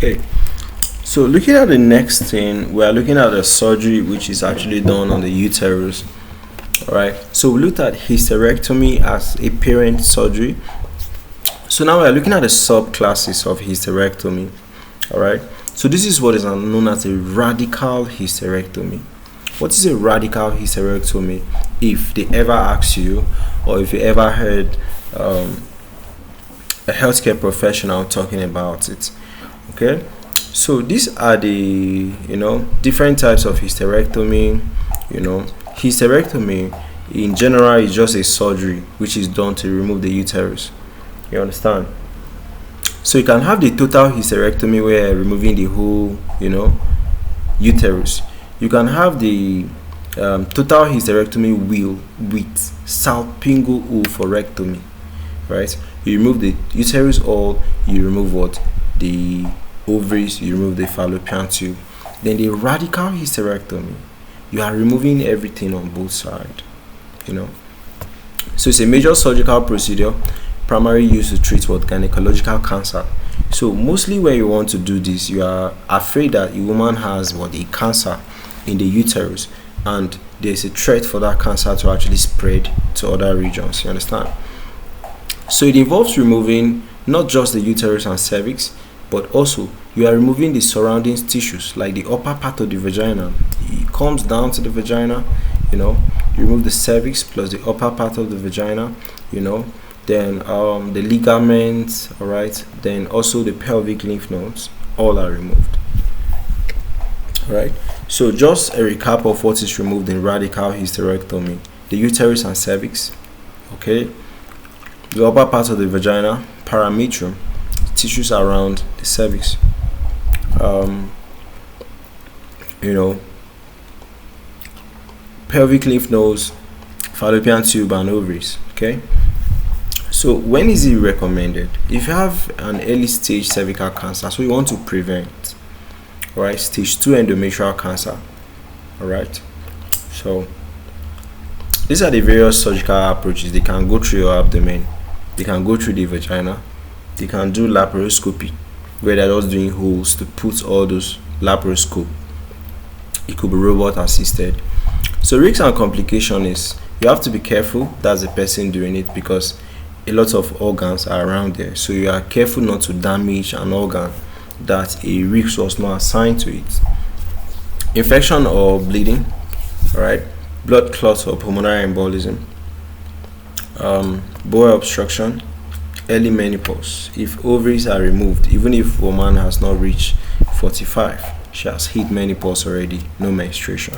Okay, so looking at the next thing, we are looking at a surgery which is actually done on the uterus. All right, so we looked at hysterectomy as a parent surgery. So now we are looking at the subclasses of hysterectomy. All right, so this is what is known as a radical hysterectomy. What is a radical hysterectomy? If they ever ask you, or if you ever heard a healthcare professional talking about it. Okay, so these are the different types of hysterectomy. Hysterectomy in general is just a surgery which is done to remove the uterus. You understand? So you can have the total hysterectomy where removing the whole uterus. You can have the total hysterectomy with salpingo-oophorectomy, right? You remove the uterus, or you remove what? The ovaries, you remove the fallopian tube. Then the radical hysterectomy, you are removing everything on both sides. So it's a major surgical procedure primarily used to treat what? Gynecological cancer. So mostly when you want to do this, you are afraid that a woman has a cancer in the uterus, and there's a threat for that cancer to actually spread to other regions. You understand? So it involves removing not just the uterus and cervix, but also you are removing the surrounding tissues, like the upper part of the vagina. It comes down to the vagina, you remove the cervix plus the upper part of the vagina, then the ligaments, all right, then also the pelvic lymph nodes, all are removed. All right, so just a recap of what is removed in radical hysterectomy: the uterus and cervix, okay, the upper part of the vagina, parametrium, tissues around the cervix, pelvic lymph nodes, fallopian tube, and ovaries. Okay, so when is it recommended? If you have an early stage cervical cancer, so you want to prevent, all right, stage 2 endometrial cancer, all right, so these are the various surgical approaches. They can go through your abdomen, they can go through the vagina, they can do laparoscopy, where they're just doing holes to put all those laparoscope. It could be robot-assisted. So risks and complication is you have to be careful. That's the person doing it, because a lot of organs are around there. So you are careful not to damage an organ that a risk was not assigned to it. Infection or bleeding, all right, blood clots or pulmonary embolism, bowel obstruction, early menopause. If ovaries are removed, even if woman has not reached 45, she has hit menopause already, no menstruation.